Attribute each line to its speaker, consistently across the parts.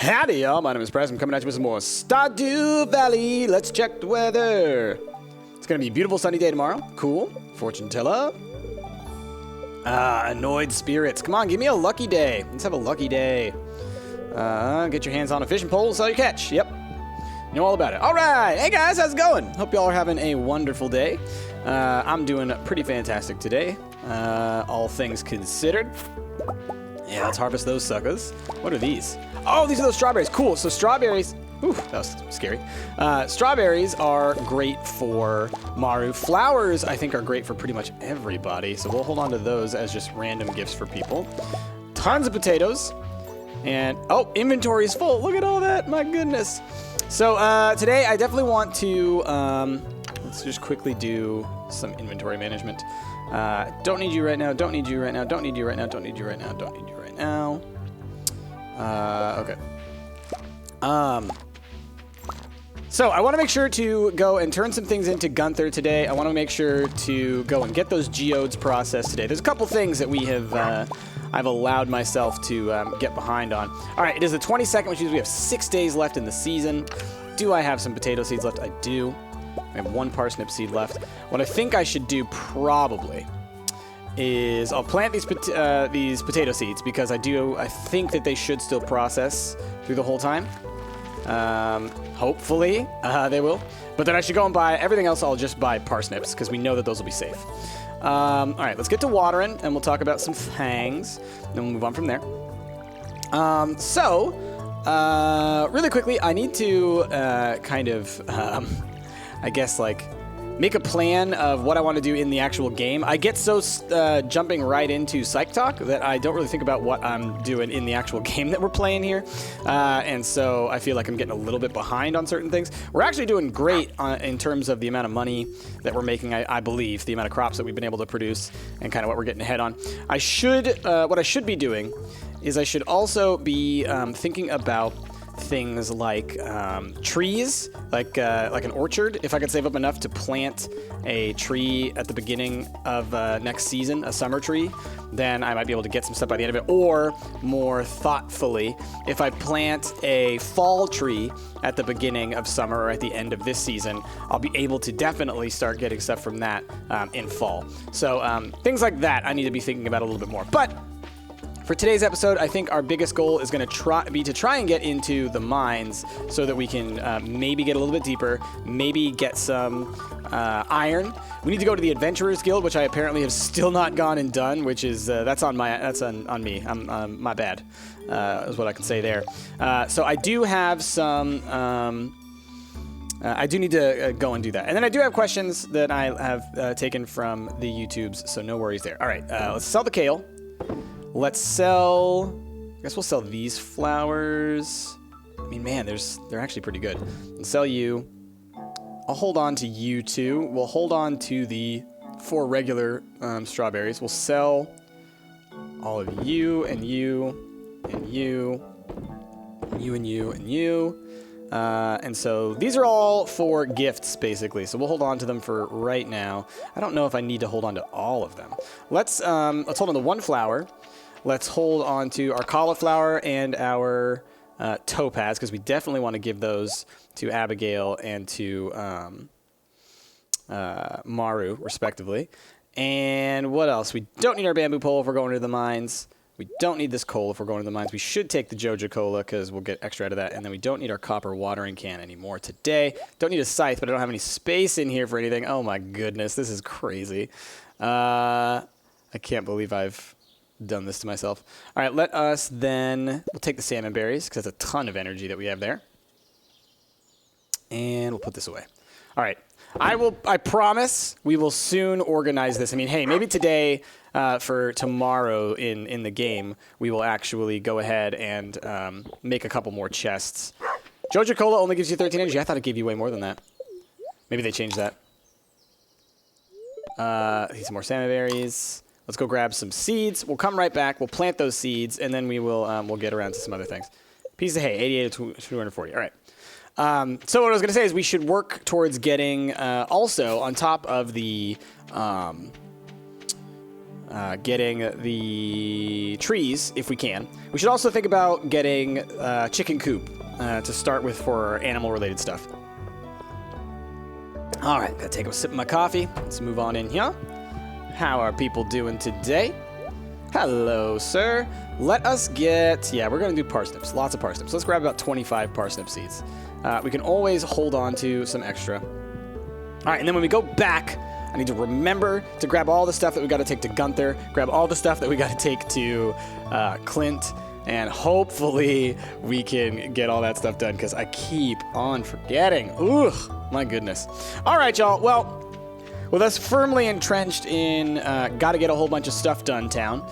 Speaker 1: Howdy, y'all. My name is Press. I'm coming at you with some more Stardew Valley. Let's check the weather. It's going to be a beautiful sunny day tomorrow. Cool. Fortune teller. Annoyed spirits. Come on, give me a lucky day. Let's have a lucky day. Get your hands on a fishing pole, sell your catch. Yep. Know all about it. All right. Hey, guys. How's it going? Hope y'all are having a wonderful day. I'm doing pretty fantastic today. All things considered. Yeah, let's harvest those suckers. What are these? Oh, these are those strawberries. Cool. So strawberries... Ooh, that was scary. Strawberries are great for Maru. Flowers, I think, are great for pretty much everybody. So we'll hold on to those as just random gifts for people. Tons of potatoes. And, oh, inventory is full. Look at all that. My goodness. So today I definitely want to... let's just quickly do some inventory management. Don't need you right now. Don't need you right now. Don't need you right now. Don't need you right now. Don't need you right now. Okay. So I want to make sure to go and turn some things into Gunther today. I want to make sure to go and get those geodes processed today. There's a couple things that we have, I've allowed myself to get behind on. All right, it is the 22nd, which means we have 6 days left in the season. Do I have some potato seeds left? I do. I have 1 parsnip seed left. What I think I should do probably is I'll plant these potato seeds because I think that they should still process through the whole time. Hopefully they will. But then I should go and buy everything else. I'll just buy parsnips because we know that those will be safe. All right, let's get to watering and we'll talk about some things. Then we'll move on from there. Really quickly, I need to I guess, like, make a plan of what I want to do in the actual game. I get so jumping right into Psych Talk that I don't really think about what I'm doing in the actual game that we're playing here. And so I feel like I'm getting a little bit behind on certain things. We're actually doing great in terms of the amount of money that we're making, I believe, the amount of crops that we've been able to produce and kind of what we're getting ahead on. What I should be doing is I should also be thinking about things like trees, like an orchard. If I could save up enough to plant a tree at the beginning of next season, a summer tree, then I might be able to get some stuff by the end of it. Or more thoughtfully, if I plant a fall tree at the beginning of summer or at the end of this season, I'll be able to definitely start getting stuff from that in fall. So things like that I need to be thinking about a little bit more. But for today's episode, I think our biggest goal is going to try and get into the mines so that we can maybe get a little bit deeper, maybe get some iron. We need to go to the Adventurers Guild, which I apparently have still not gone and done, which is that's on me. I'm my bad, is what I can say there. So I do have some. I do need to go and do that. And then I do have questions that I have taken from the YouTubes, so no worries there. All right, let's sell the kale. Let's sell... I guess we'll sell these flowers. I mean, man, they're actually pretty good. Let's sell you. I'll hold on to you too. We'll hold on to the 4 regular strawberries. We'll sell all of you and you and you and you and you and you. And so these are all for gifts, basically. So we'll hold on to them for right now. I don't know if I need to hold on to all of them. Let's hold on to 1 flower. Let's hold on to our cauliflower and our topaz, because we definitely want to give those to Abigail and to Maru, respectively. And what else? We don't need our bamboo pole if we're going to the mines. We don't need this coal if we're going to the mines. We should take the Joja Cola because we'll get extra out of that. And then we don't need our copper watering can anymore today. Don't need a scythe, but I don't have any space in here for anything. Oh, my goodness. This is crazy. I can't believe I've done this to myself. All right, let us then... We'll take the salmon berries because that's a ton of energy that we have there. And we'll put this away. All right. I promise we will soon organize this. I mean, hey, maybe today for tomorrow in the game, we will actually go ahead and make a couple more chests. Joja Cola only gives you 13 energy. I thought it gave you way more than that. Maybe they changed that. Need some more salmon berries. Let's go grab some seeds. We'll come right back. We'll plant those seeds, and then we will we'll get around to some other things. Piece of hay, 88 to 240. All right. So what I was going to say is we should work towards getting also on top of the getting the trees if we can. We should also think about getting chicken coop to start with for animal-related stuff. All right, gotta take a sip of my coffee. Let's move on in here. How are people doing today? Hello, sir. Let us get... Yeah, we're going to do parsnips. Lots of parsnips. Let's grab about 25 parsnip seeds. We can always hold on to some extra. All right, and then when we go back, I need to remember to grab all the stuff that we got to take to Gunther, grab all the stuff that we got to take to Clint, and hopefully we can get all that stuff done because I keep on forgetting. Ugh, my goodness. All right, y'all. Well... With us firmly entrenched in gotta get a whole bunch of stuff done town,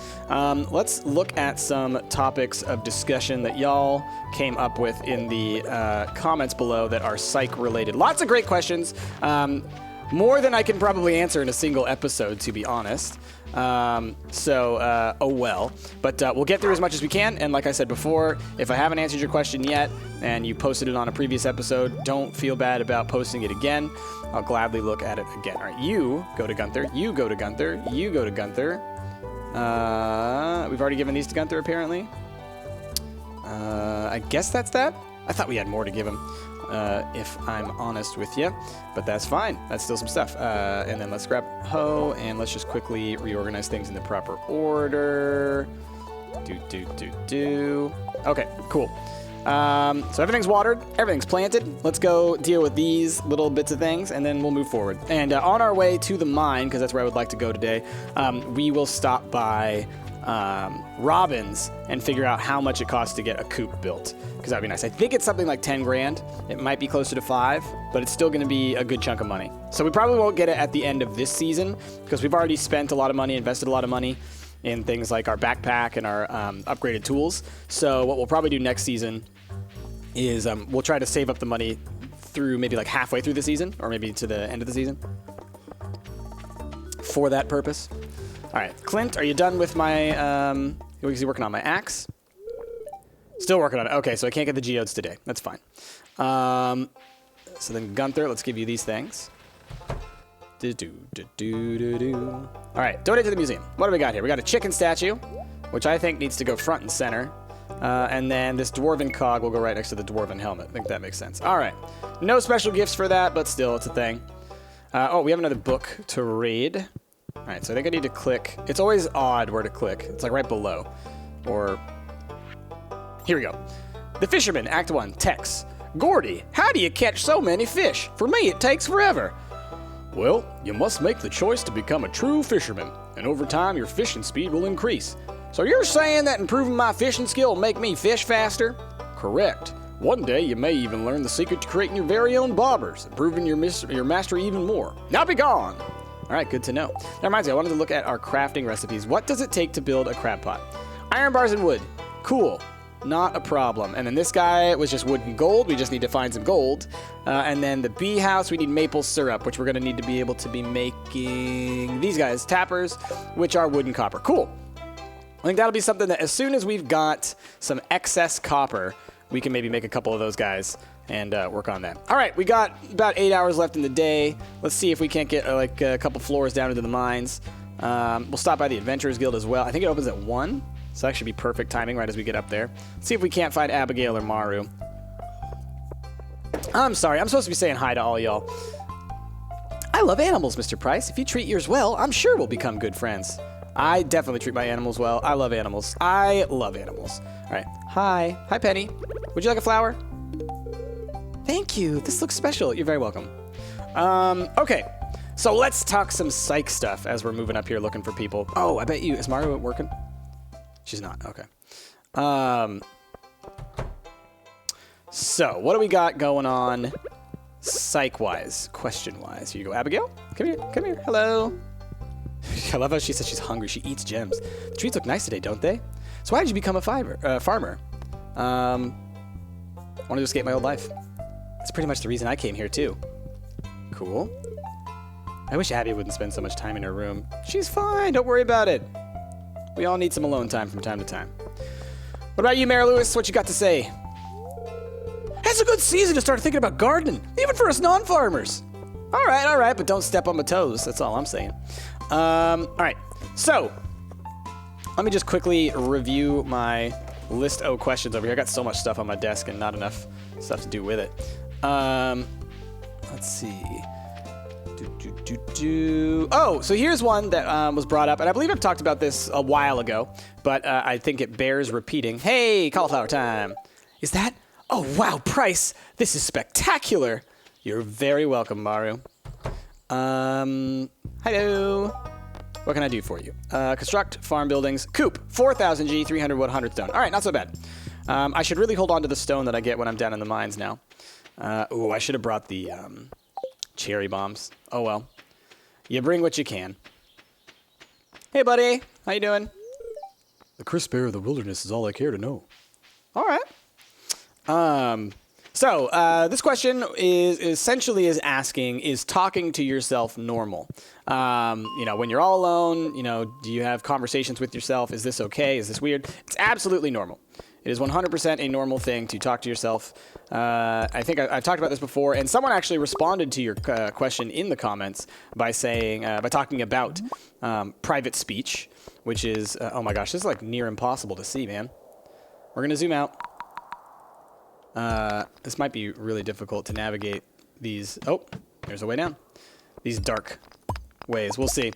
Speaker 1: let's look at some topics of discussion that y'all came up with in the comments below that are psych related. Lots of great questions, more than I can probably answer in a single episode, to be honest. Oh well. But we'll get through as much as we can, and like I said before, if I haven't answered your question yet, and you posted it on a previous episode, don't feel bad about posting it again. I'll gladly look at it again. All right, you go to Gunther, you go to Gunther, you go to Gunther. We've already given these to Gunther, apparently. I guess that's that. I thought we had more to give him, if I'm honest with you. But that's fine. That's still some stuff. And then let's grab hoe, and let's just quickly reorganize things in the proper order. Okay, cool. So everything's watered, everything's planted. Let's go deal with these little bits of things, and then we'll move forward. And on our way to the mine, because that's where I would like to go today, we will stop by Robin's and figure out how much it costs to get a coop built, because that'd be nice. I think it's something like 10 grand. It might be closer to 5, but it's still going to be a good chunk of money. So we probably won't get it at the end of this season, because we've already spent a lot of money, invested a lot of money in things like our backpack and our upgraded tools. So what we'll probably do next season is we'll try to save up the money through maybe like halfway through the season, or maybe to the end of the season for that purpose. All right, Clint, are you done with my, is he working on my axe? Still working on it. Okay, so I can't get the geodes today. That's fine. So then Gunther, let's give you these things. All right, donate to the museum. What do we got here? We got a chicken statue, which I think needs to go front and center. And then this dwarven cog will go right next to the dwarven helmet. I think that makes sense. All right. No special gifts for that, but still, it's a thing. Oh, we have another book to read. All right, so I think I need to click. It's always odd where to click. It's like right below. Or, here we go. The Fisherman, Act 1, Tex. Gordy, how do you catch so many fish? For me, it takes forever. Well, you must make the choice to become a true fisherman, and over time, your fishing speed will increase. So you're saying that improving my fishing skill will make me fish faster? Correct. One day you may even learn the secret to creating your very own bobbers, improving your mastery even more. Now be gone! All right, good to know. That reminds me, I wanted to look at our crafting recipes. What does it take to build a crab pot? Iron bars and wood. Cool. Not a problem. And then this guy was just wood and gold. We just need to find some gold. And then the bee house, we need maple syrup, which we're going to need to be able to be making these guys, tappers, which are wood and copper. Cool. I think that'll be something that as soon as we've got some excess copper, we can maybe make a couple of those guys and work on that. All right, we got about 8 hours left in the day. Let's see if we can't get like a couple floors down into the mines. We'll stop by the Adventurers Guild as well. I think it opens at 1, so that should be perfect timing right as we get up there. Let's see if we can't find Abigail or Maru. I'm sorry, I'm supposed to be saying hi to all y'all. I love animals, Mr. Price. If you treat yours well, I'm sure we'll become good friends. I definitely treat my animals well. I love animals. I love animals. All right. Hi. Hi, Penny. Would you like a flower? Thank you. This looks special. You're very welcome. Okay. So let's talk some psych stuff as we're moving up here looking for people. Oh, I bet you... Is Mario working? She's not. Okay. So what do we got going on psych-wise, question-wise? Here you go, Abigail. Come here. Come here. Hello. I love how she says she's hungry. She eats gems. The treats look nice today, don't they? So why did you become a farmer? I wanted to escape my old life. That's pretty much the reason I came here, too. Cool. I wish Abby wouldn't spend so much time in her room. She's fine. Don't worry about it. We all need some alone time from time to time. What about you, Mary Lewis? What you got to say? It's a good season to start thinking about gardening, even for us non-farmers. All right, but don't step on my toes. That's all I'm saying. All right, so Let me just quickly review my list of questions over here. I got so much stuff on my desk and not enough stuff to do with it. Let's see. Oh, so here's one that was brought up, and I believe I've talked about this a while ago, but I think it bears repeating. Hey, cauliflower time. Is that? Oh, wow, Price. This is spectacular. You're very welcome, Maru. Hello. What can I do for you? Construct farm buildings. Coop, 4,000 G, 300 wood, 100 stone. All right, not so bad. I should really hold on to the stone that I get when I'm down in the mines now. Ooh, I should have brought the cherry bombs. Oh, well. You bring what you can. Hey, buddy. How you doing? The crisp air of the wilderness is all I care to know. All right. So this question is essentially asking, is talking to yourself normal? When you're all alone, do you have conversations with yourself? Is this okay? Is this weird? It's absolutely normal. It is 100% a normal thing to talk to yourself. I think I've talked about this before, and someone actually responded to your question in the comments by saying, by talking about private speech, which is, oh my gosh, this is like near impossible to see, man. We're going to zoom out. This might be really difficult to navigate these. Oh, there's a way down. These dark ways. We'll see.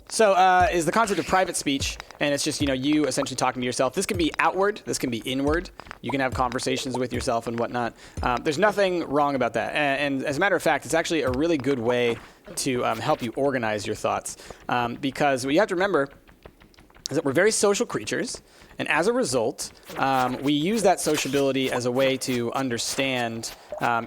Speaker 1: So is the concept of private speech, and it's just, you essentially talking to yourself. This can be outward. This can be inward. You can have conversations with yourself and whatnot. There's nothing wrong about that. And as a matter of fact, it's actually a really good way to help you organize your thoughts. Because what you have to remember is that we're very social creatures. And as a result, we use that sociability as a way to understand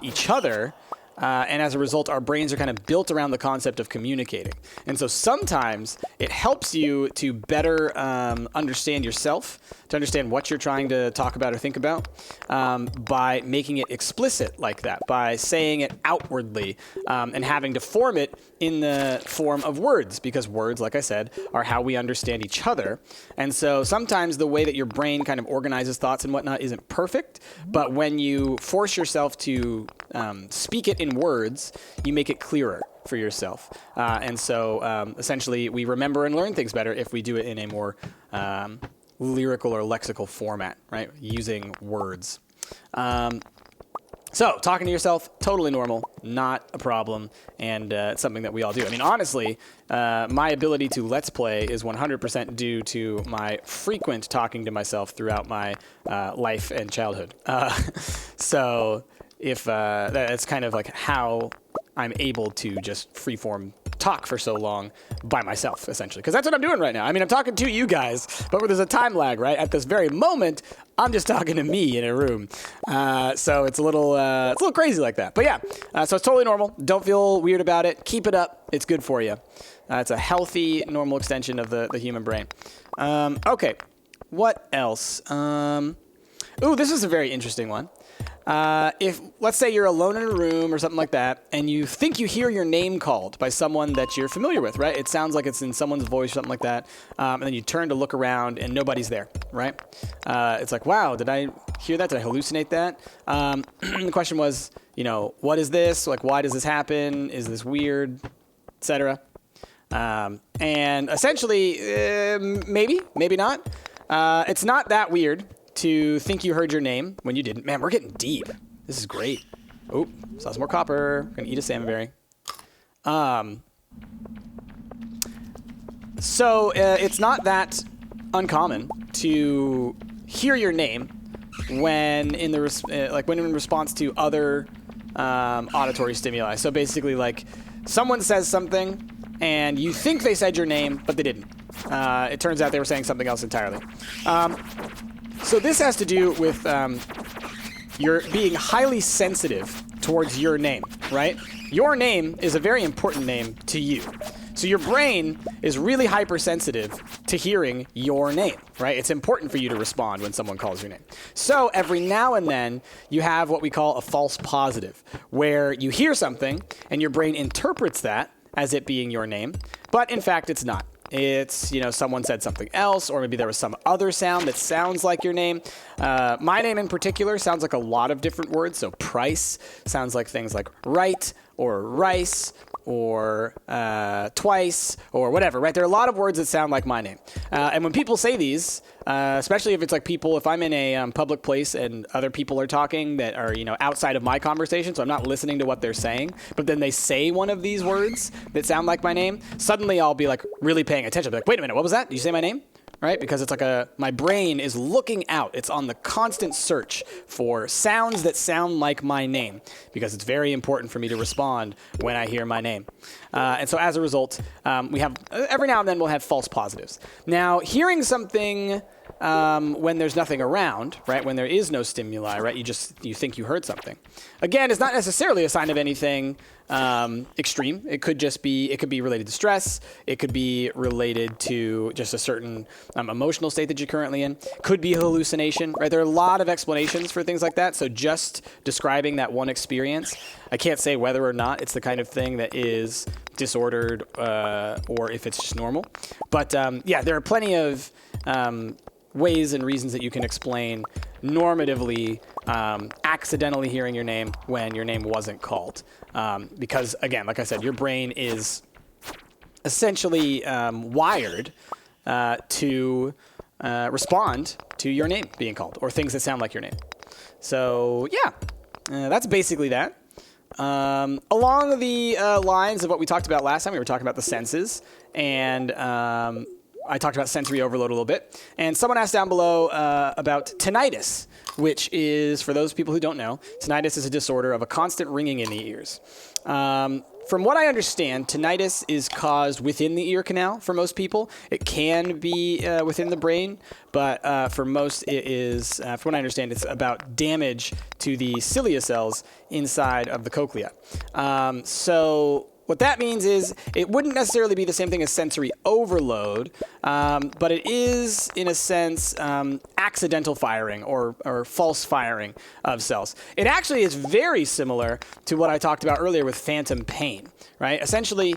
Speaker 1: each other. And as a result, our brains are kind of built around the concept of communicating. And so sometimes it helps you to better understand yourself, to understand what you're trying to talk about or think about, by making it explicit like that, by saying it outwardly, and having to form it in the form of words, because words, like I said, are how we understand each other. And so sometimes the way that your brain kind of organizes thoughts and whatnot isn't perfect, but when you force yourself to speak it in words, you make it clearer for yourself. And so essentially we remember and learn things better if we do it in a more lyrical or lexical format, right? Using words. So talking to yourself, totally normal, not a problem, and it's something that we all do. I mean, honestly, my ability to Let's Play is 100% due to my frequent talking to myself throughout my life and childhood. So if that's kind of like how I'm able to just freeform talk for so long by myself, essentially. Because that's what I'm doing right now. I mean, I'm talking to you guys, but there's a time lag, right? At this very moment, I'm just talking to me in a room. So it's a little crazy like that. But yeah, so it's totally normal. Don't feel weird about it. Keep it up. It's good for you. It's a healthy, normal extension of the human brain. Okay, what else? Ooh, this is a very interesting one. If, let's say you're alone in a room or something like that, and you think you hear your name called by someone that you're familiar with, right? It sounds like it's in someone's voice or something like that, and then you turn to look around and nobody's there, right? It's like, wow, did I hear that? Did I hallucinate that? The question was, what is this? Like, why does this happen? Is this weird? Etc. And essentially, maybe not. It's not that weird to think you heard your name when you didn't. Man, we're getting deep. This is great. Oh, saw some more copper. Gonna eat a salmonberry. So it's not that uncommon to hear your name when in the when in response to other auditory stimuli. So basically, like someone says something and you think they said your name, but they didn't. It turns out they were saying something else entirely. So this has to do with your being highly sensitive towards your name, right? Your name is a very important name to you. So your brain is really hypersensitive to hearing your name, right? It's important for you to respond when someone calls your name. So every now and then you have what we call a false positive, where you hear something and your brain interprets that as it being your name, but in fact it's not. It's, someone said something else, or maybe there was some other sound that sounds like your name. My name in particular sounds like a lot of different words. So price sounds like things like right or rice or twice or whatever, right? There are a lot of words that sound like my name. And when people say these, especially if it's like people, if I'm in a public place and other people are talking that are, outside of my conversation, so I'm not listening to what they're saying, but then they say one of these words that sound like my name, suddenly I'll be like really paying attention. I'll be like, wait a minute, what was that? Did you say my name? Right? Because it's like my brain is looking out. It's on the constant search for sounds that sound like my name, because it's very important for me to respond when I hear my name. And so as a result, we have, every now and then we'll have false positives. Now, hearing something when there's nothing around, right? When there is no stimuli, right? You think you heard something. Again, it's not necessarily a sign of anything extreme. It could be related to stress. It could be related to just a certain emotional state that you're currently in. Could be a hallucination, right? There are a lot of explanations for things like that. So just describing that one experience, I can't say whether or not it's the kind of thing that is disordered or if it's just normal. But yeah, there are plenty of ways and reasons that you can explain normatively accidentally hearing your name when your name wasn't called. Because, again, like I said, your brain is essentially wired to respond to your name being called or things that sound like your name. So, yeah, that's basically that. Along the lines of what we talked about last time, we were talking about the senses, and I talked about sensory overload a little bit. And someone asked down below about tinnitus, which is, for those people who don't know, tinnitus is a disorder of a constant ringing in the ears. From what I understand, tinnitus is caused within the ear canal for most people. It can be within the brain, but for most it is, from what I understand, it's about damage to the cilia cells inside of the cochlea. So what that means is it wouldn't necessarily be the same thing as sensory overload, but it is, in a sense, accidental firing or false firing of cells. It actually is very similar to what I talked about earlier with phantom pain, right? Essentially,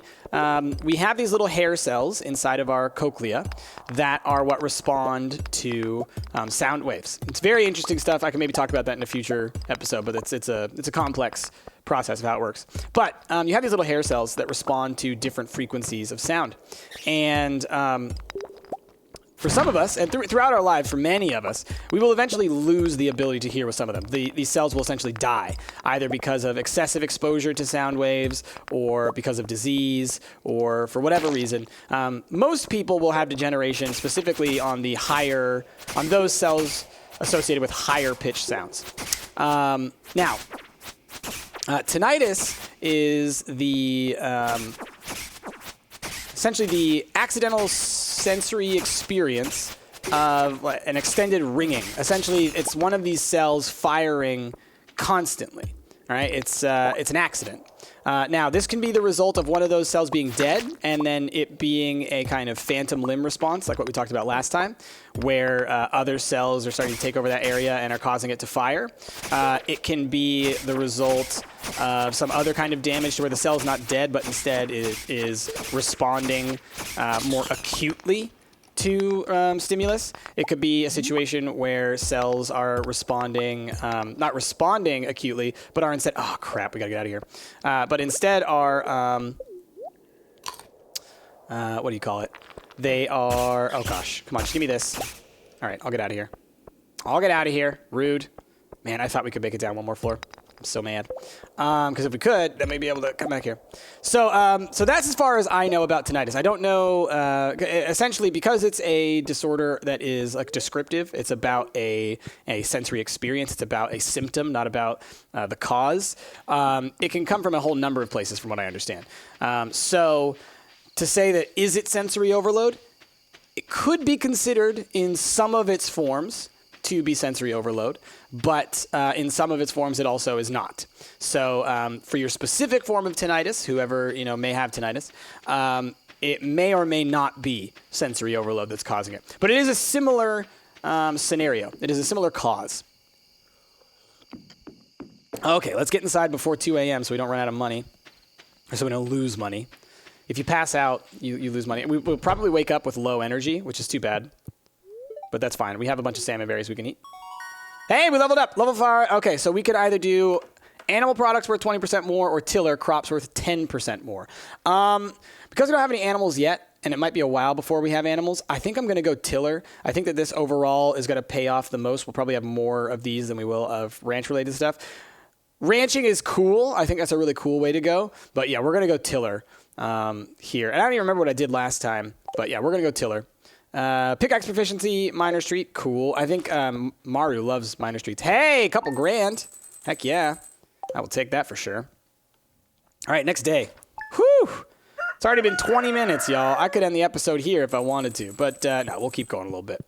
Speaker 1: we have these little hair cells inside of our cochlea that are what respond to sound waves. It's very interesting stuff. I can maybe talk about that in a future episode, but it's a complex process of how it works. But you have these little hair cells that respond to different frequencies of sound. And for some of us, and throughout our lives, for many of us, we will eventually lose the ability to hear with some of them. These cells will essentially die, either because of excessive exposure to sound waves, or because of disease, or for whatever reason. Most people will have degeneration specifically on those cells associated with higher pitched sounds. Now, tinnitus is essentially the accidental sensory experience of an extended ringing. Essentially, it's one of these cells firing constantly. All right, it's an accident. Now, this can be the result of one of those cells being dead and then it being a kind of phantom limb response, like what we talked about last time, where other cells are starting to take over that area and are causing it to fire. It can be the result of some other kind of damage to where the cell's not dead, but instead it is responding more acutely to stimulus. It could be a situation where cells are responding, not responding acutely, but are instead, oh crap, we gotta get out of here. But instead are, what do you call it? They are, oh gosh, come on, just give me this. All right, I'll get out of here. I'll get out of here, rude. Man, I thought we could make it down one more floor. I'm so mad. Because if we could, then we'd be able to come back here. So that's as far as I know about tinnitus. I don't know, essentially, because it's a disorder that is like descriptive, it's about a sensory experience. It's about a symptom, not about the cause. It can come from a whole number of places, from what I understand. So to say that, is it sensory overload? It could be considered in some of its forms to be sensory overload, but in some of its forms it also is not. So for your specific form of tinnitus, whoever may have tinnitus, it may or may not be sensory overload that's causing it. But it is a similar scenario. It is a similar cause. Okay, let's get inside before 2 a.m. so we don't run out of money, or so we don't lose money. If you pass out, you lose money. We'll probably wake up with low energy, which is too bad. But that's fine. We have a bunch of salmon berries we can eat. Hey, we leveled up. Level 4. Okay, so we could either do Animal products worth 20% more, or tiller, crops worth 10% more. Because we don't have any animals yet, and it might be a while before we have animals, I think I'm going to go tiller. I think that this overall is going to pay off the most. We'll probably have more of these than we will of ranch-related stuff. Ranching is cool. I think that's a really cool way to go. But yeah, we're going to go tiller here. And I don't even remember what I did last time. But yeah, we're going to go tiller. Pickaxe proficiency, miner street, cool. I think Maru loves miner streets. Hey, a couple grand. Heck yeah. I will take that for sure. All right, next day. Whew. It's already been 20 minutes, y'all. I could end the episode here if I wanted to. But no, we'll keep going a little bit.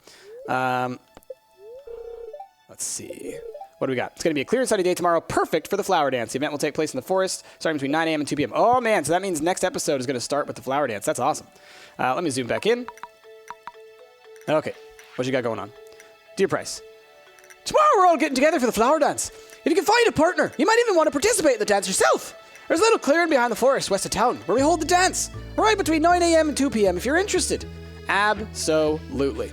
Speaker 1: Let's see. What do we got? It's going to be a clear and sunny day tomorrow. Perfect for the flower dance. The event will take place in the forest starting between 9 a.m. and 2 p.m. Oh, man. So that means next episode is going to start with the flower dance. That's awesome. Let me zoom back in. Okay. What you got going on? Dear Price. Tomorrow we're all getting together for the flower dance. If you can find a partner, you might even want to participate in the dance yourself. There's a little clearing behind the forest west of town where we hold the dance. Right between 9 a.m. and 2 p.m. if you're interested. Absolutely.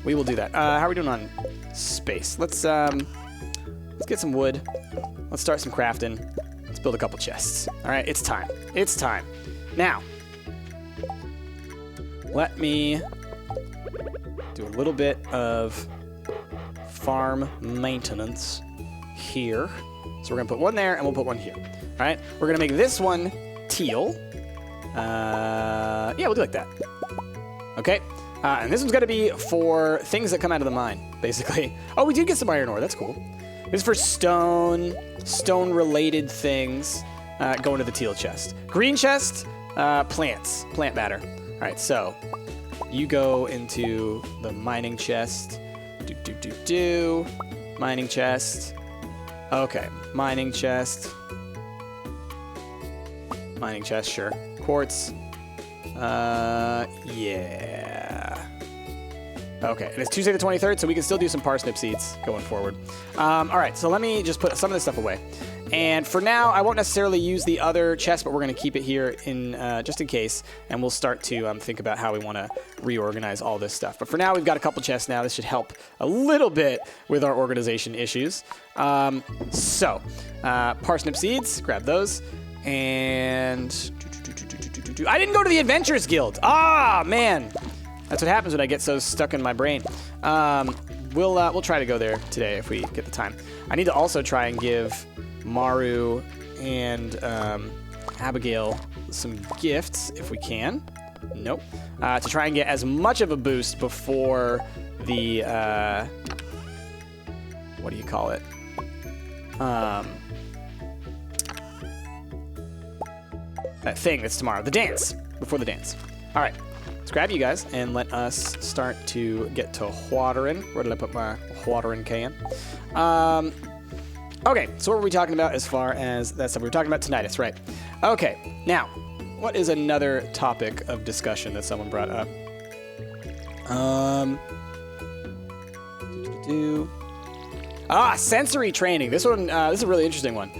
Speaker 1: We will do that. How are we doing on space? Let's get some wood. Let's start some crafting. Let's build a couple chests. All right, it's time. It's time. Now, let me do a little bit of farm maintenance here. So we're going to put one there, and we'll put one here. All right, we're going to make this one teal. Yeah, we'll do like that. Okay, and this one's going to be for things that come out of the mine, basically. Oh, we did get some iron ore. That's cool. This is for stone-related things going to the teal chest. Green chest, plants, plant matter. All right, so you go into the mining chest. Mining chest. Okay, mining chest. Mining chest, sure. Quartz. Yeah. Okay, and it's Tuesday the 23rd, so we can still do some parsnip seeds going forward. All right, so let me just put some of this stuff away. And for now, I won't necessarily use the other chest, but we're going to keep it here in just in case, and we'll start to think about how we want to reorganize all this stuff. But for now, we've got a couple chests now. This should help a little bit with our organization issues. Parsnip seeds, grab those. And I didn't go to the Adventurers Guild. Ah, man. That's what happens when I get so stuck in my brain. We'll try to go there today if we get the time. I need to also try and give Maru and Abigail some gifts if we can. Nope. To try and get as much of a boost before the what do you call it? That thing that's tomorrow. The dance. Before the dance. All right. Let's grab you guys and let us start to get to watering. Where did I put my watering can? Okay, so what were we talking about as far as that stuff? We were talking about tinnitus, right? Okay, now, what is another topic of discussion that someone brought up? Sensory training. This one, this is a really interesting one.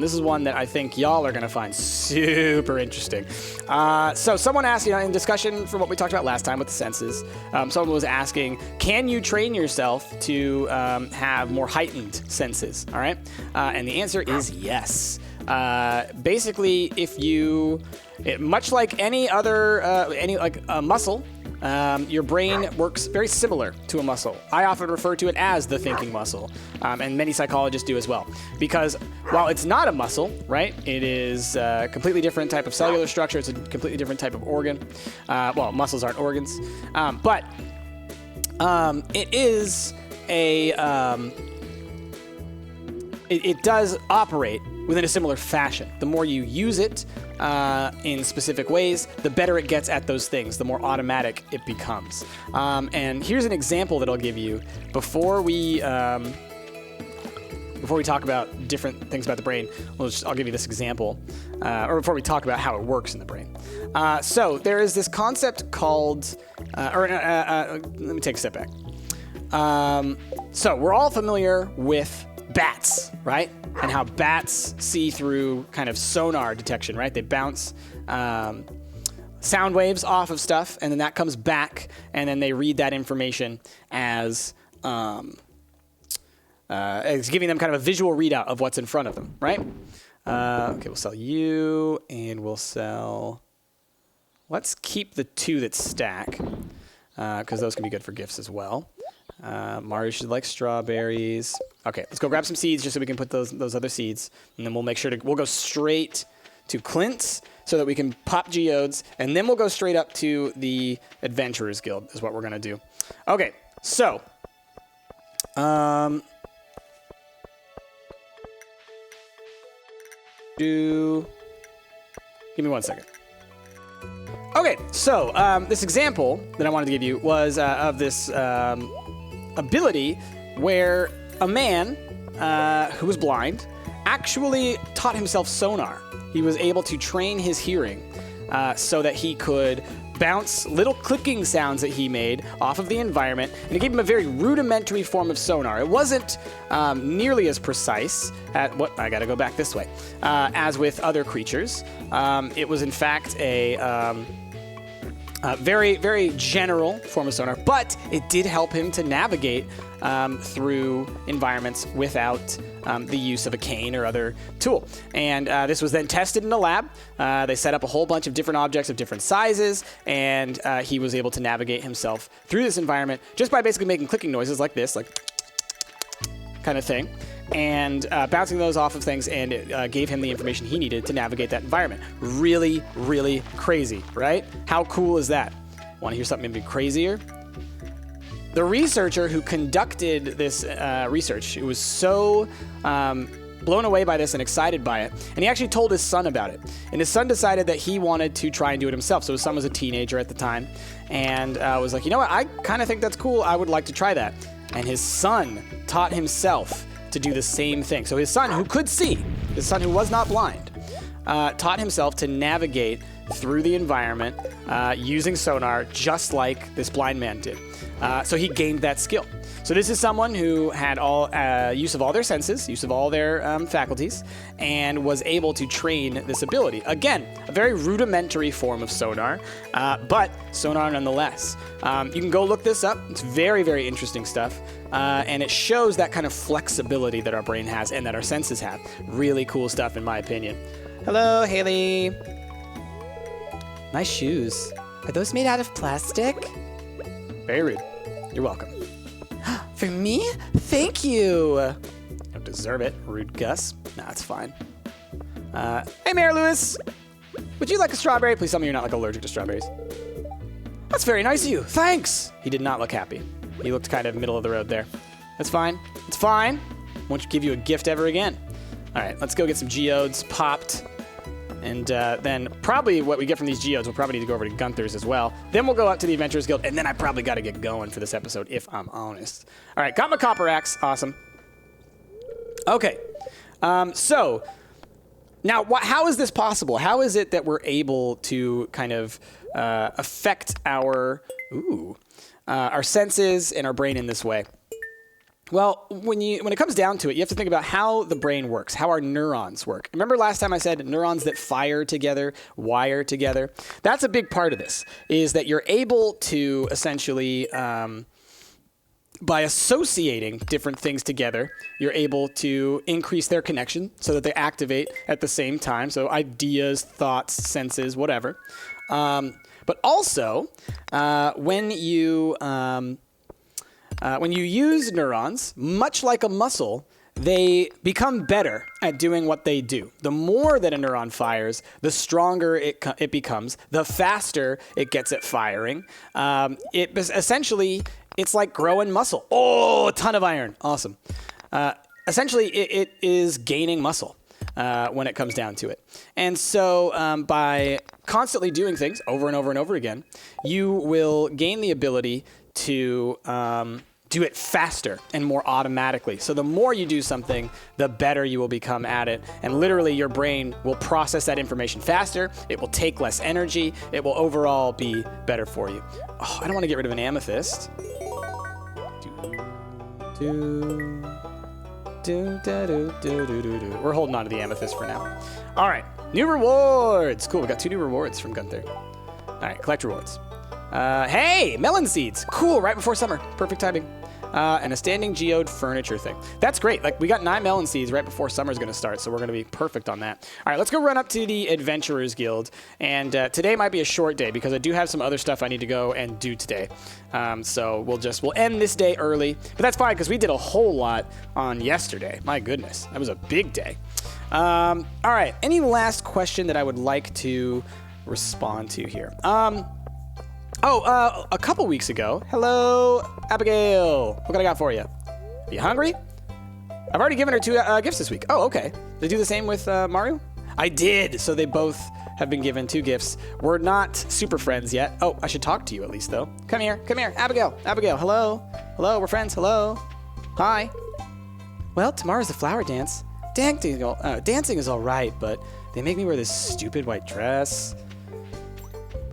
Speaker 1: This is one that I think y'all are going to find super interesting. So someone asked, in discussion from what we talked about last time with the senses, someone was asking, can you train yourself to have more heightened senses? All right. And the answer is yes. Basically, if you, much like any other, muscle, your brain works very similar to a muscle. I often refer to it as the thinking muscle, and many psychologists do as well. Because while it's not a muscle, right, it is a completely different type of cellular structure. It's a completely different type of organ. Well, muscles aren't organs. But it is a... It does operate within a similar fashion. The more you use it in specific ways, the better it gets at those things, the more automatic it becomes. And here's an example that I'll give you before we talk about different ththings about the brain. I'll give you this example, or before we talk about how it works in the brain. So there is this concept called, let me take a step back. So we're all familiar with bats, right? And how bats see through kind of sonar detection, right? They bounce sound waves off of stuff, and then that comes back, and then they read that information as It's giving them kind of a visual readout of what's in front of them, right? Okay, we'll sell you, and we'll sell... Let's keep the 2 that stack, because those can be good for gifts as well. Mario should like strawberries. Okay, let's go grab some seeds just so we can put those other seeds, and then we'll make sure we'll go straight to Clint's so that we can pop geodes, and then we'll go straight up to the Adventurers Guild is what we're going to do. Okay, so... Give me 1 second. Okay, so this example that I wanted to give you was of this ability where a man who was blind actually taught himself sonar. He was able to train his hearing so that he could bounce little clicking sounds that he made off of the environment, and it gave him a very rudimentary form of sonar. It wasn't nearly as precise at what I gotta go back this way as with other creatures. It was in fact a very, very general form of sonar, but it did help him to navigate through environments without the use of a cane or other tool. And this was then tested in a lab. They set up a whole bunch of different objects of different sizes, and he was able to navigate himself through this environment just by basically making clicking noises like this, like kind of thing, and bouncing those off of things, and it gave him the information he needed to navigate that environment. Really, really crazy, right? How cool is that? Want to hear something maybe crazier? The researcher who conducted this research, who was so blown away by this and excited by it, and he actually told his son about it. And his son decided that he wanted to try and do it himself. So his son was a teenager at the time, and was like, you know what, I kind of think that's cool. I would like to try that. And his son taught himself to do the same thing. So his son, who could see, his son who was not blind, taught himself to navigate through the environment using sonar just like this blind man did. So he gained that skill. So this is someone who had all use of all their senses, use of all their faculties, and was able to train this ability. Again, a very rudimentary form of sonar, but sonar nonetheless. You can go look this up. It's very, very interesting stuff. And it shows that kind of flexibility that our brain has and that our senses have. Really cool stuff, in my opinion. Hello, Haley. Nice shoes. Are those made out of plastic? Very rude. You're welcome. For me? Thank you. You don't deserve it, rude Gus. Nah, it's fine. Hey, Mayor Lewis. Would you like a strawberry? Please tell me you're not like allergic to strawberries. That's very nice of you. Thanks. He did not look happy. He looked kind of middle of the road there. That's fine. It's fine. Won't give you a gift ever again. All right, let's go get some geodes popped. And then probably what we get from these geodes, we'll probably need to go over to Gunther's as well. Then we'll go up to the Adventurers Guild, and then I probably got to get going for this episode, if I'm honest. All right, got my copper axe. Awesome. Okay. So now, how is this possible? How is it that we're able to kind of affect our senses and our brain in this way? Well, when it comes down to it, you have to think about how the brain works, how our neurons work. Remember last time I said neurons that fire together, wire together? That's a big part of this, is that you're able to essentially, by associating different things together, you're able to increase their connection so that they activate at the same time. So ideas, thoughts, senses, whatever. But also, when you use neurons, much like a muscle, they become better at doing what they do. The more that a neuron fires, the stronger it becomes, the faster it gets at firing. It's like growing muscle. Oh, a ton of iron. Awesome. Essentially, it is gaining muscle when it comes down to it. And so by constantly doing things over and over and over again, you will gain the ability to do it faster and more automatically. So the more you do something, the better you will become at it. And literally your brain will process that information faster. It will take less energy. It will overall be better for you. Oh, I don't want to get rid of an amethyst. We're holding on to the amethyst for now. All right, new rewards. Cool, we got 2 new rewards from Gunther. All right, collect rewards. Hey, melon seeds. Cool, right before summer. Perfect timing. and a standing geode furniture thing. That's great. Like, we got 9 melon seeds right before summer's going to start, so we're going to be perfect on that. All right, let's go run up to the Adventurers Guild. And today might be a short day because I do have some other stuff I need to go and do today. So we'll end this day early. But that's fine because we did a whole lot on yesterday. My goodness, that was a big day. All right, any last question that I would like to respond to here? A couple weeks ago. Hello, Abigail. What can I got for you? Are you hungry? I've already given her 2 gifts this week. Oh, okay. Did I do the same with Mario? I did. So they both have been given 2 gifts. We're not super friends yet. Oh, I should talk to you at least, though. Come here. Abigail. Hello. We're friends. Hello. Hi. Well, tomorrow's the flower dance. Dancing is all right, but they make me wear this stupid white dress.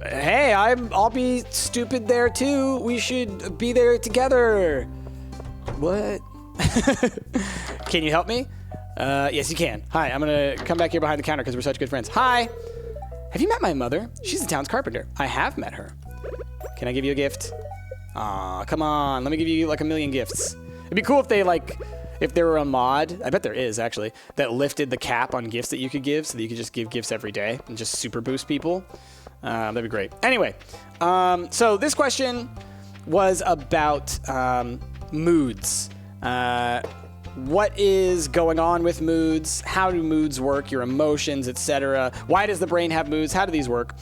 Speaker 1: Hey, I'll be stupid there too. We should be there together. What? Can you help me? Yes, you can. Hi, I'm gonna come back here behind the counter because we're such good friends. Hi. Have you met my mother? She's the town's carpenter. I have met her. Can I give you a gift? Aw, come on. Let me give you like 1 million gifts. It'd be cool if they if there were a mod, I bet there is actually, that lifted the cap on gifts that you could give so that you could just give gifts every day and just super boost people. That'd be great. Anyway, so this question was about moods. What is going on with moods? How do moods work? Your emotions, etc. Why does the brain have moods? How do these work?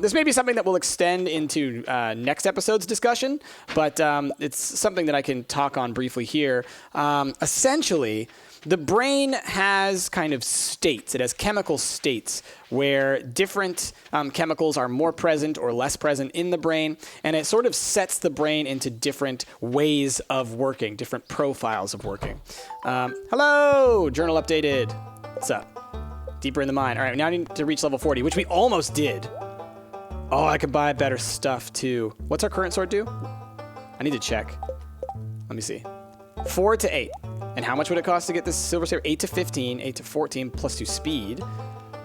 Speaker 1: This may be something that will extend into next episode's discussion, but it's something that I can talk on briefly here. Essentially, the brain has kind of states. It has chemical states where different chemicals are more present or less present in the brain, and it sort of sets the brain into different ways of working, different profiles of working. Hello, journal updated. What's up? Deeper in the mind. All right, now I need to reach level 40, which we almost did. Oh, I could buy better stuff too. What's our current sword do? I need to check. Let me see. 4 to 8. And how much would it cost to get this silver saber? 8 to 15, 8 to 14, plus 2 speed,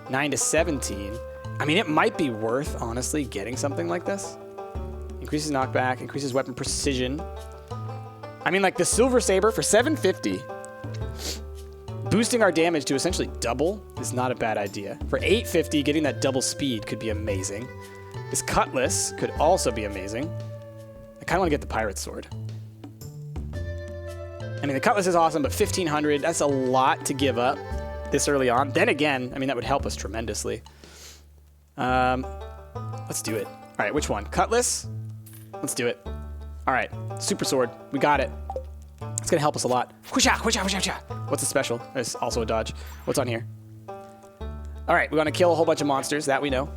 Speaker 1: 9 to 17. I mean, it might be worth, honestly, getting something like this. Increases knockback, increases weapon precision. I mean, like the silver saber for 750, boosting our damage to essentially double is not a bad idea. For 850, getting that double speed could be amazing. This cutlass could also be amazing. I kind of want to get the pirate sword. I mean, the cutlass is awesome, but 1,500, that's a lot to give up this early on. Then again, I mean, that would help us tremendously. Let's do it. All right, which one? Cutlass? Let's do it. All right, super sword. We got it. It's going to help us a lot. Whoosha, whoosha, whoosha, whoosha. What's a special? There's also a dodge. What's on here? All right, we're going to kill a whole bunch of monsters. That we know.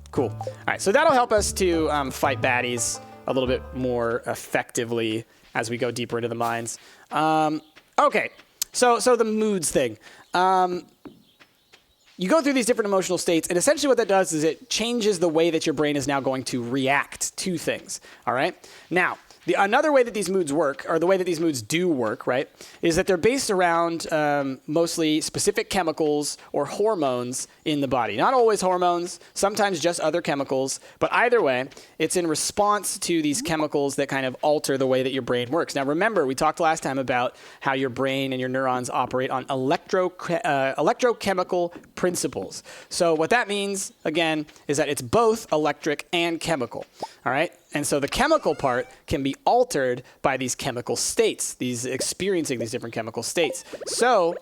Speaker 1: Cool. All right, so that'll help us to fight baddies a little bit more effectively as we go deeper into the mines. Okay, so the moods thing. You go through these different emotional states, and essentially what that does is it changes the way that your brain is now going to react to things, all right? Now, another way that these moods work, or the way that these moods do work, right, is that they're based around mostly specific chemicals or hormones in the body. Not always hormones, sometimes just other chemicals, but either way, it's in response to these chemicals that kind of alter the way that your brain works. Now remember, we talked last time about how your brain and your neurons operate on electrochemical principles. So what that means, again, is that it's both electric and chemical, all right? And so the chemical part can be altered by these chemical states, experiencing these different chemical states. So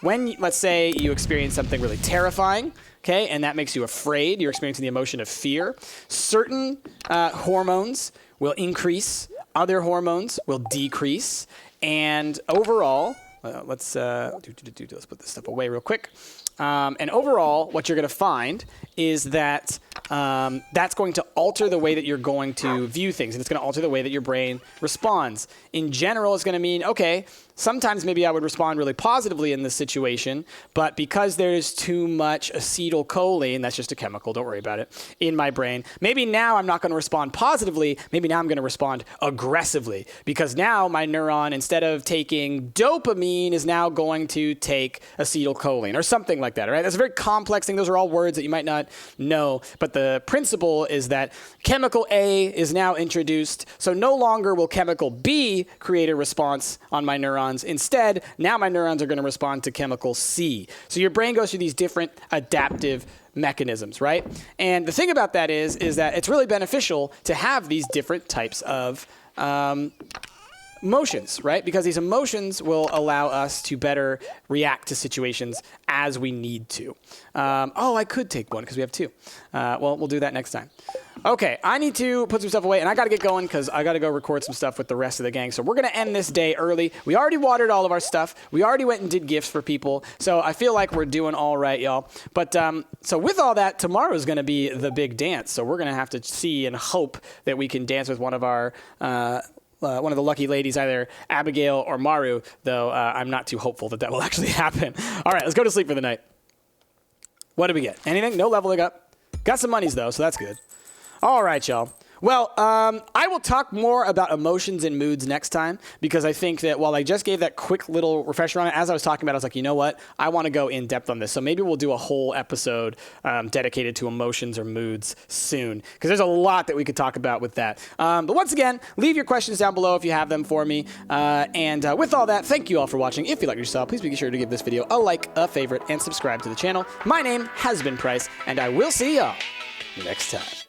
Speaker 1: when, let's say, you experience something really terrifying, okay, and that makes you afraid, you're experiencing the emotion of fear, certain hormones will increase, other hormones will decrease, and overall, let's put this stuff away real quick. And overall, what you're going to find is that that's going to alter the way that you're going to view things, and it's going to alter the way that your brain responds. In general, it's going to mean, okay, sometimes maybe I would respond really positively in this situation, but because there's too much acetylcholine, that's just a chemical, don't worry about it, in my brain, maybe now I'm not going to respond positively, maybe now I'm going to respond aggressively, because now my neuron, instead of taking dopamine dopamine is now going to take acetylcholine or something like that, all right? That's a very complex thing. Those are all words that you might not know, but the principle is that chemical A is now introduced, so no longer will chemical B create a response on my neurons. Instead, now my neurons are going to respond to chemical C. So your brain goes through these different adaptive mechanisms, right? And the thing about that is that it's really beneficial to have these different types of emotions, right? Because these emotions will allow us to better react to situations as we need to. Oh, I could take one because we have two. Well, we'll do that next time. Okay, I need to put some stuff away, and I got to get going because I got to go record some stuff with the rest of the gang. So we're going to end this day early. We already watered all of our stuff. We already went and did gifts for people. So I feel like we're doing all right, y'all. But so with all that, tomorrow is going to be the big dance. So we're going to have to see and hope that we can dance with one of our one of the lucky ladies, either Abigail or Maru, though I'm not too hopeful that will actually happen. All right, let's go to sleep for the night. What did we get? Anything? No leveling up. Got some monies, though, so that's good. All right, y'all. Well, I will talk more about emotions and moods next time because I think that while I just gave that quick little refresher on it, as I was talking about, I was like, you know what? I want to go in depth on this. So maybe we'll do a whole episode dedicated to emotions or moods soon because there's a lot that we could talk about with that. But once again, leave your questions down below if you have them for me. And with all that, thank you all for watching. If you like what you saw, please be sure to give this video a like, a favorite, and subscribe to the channel. My name has been Price, and I will see y'all next time.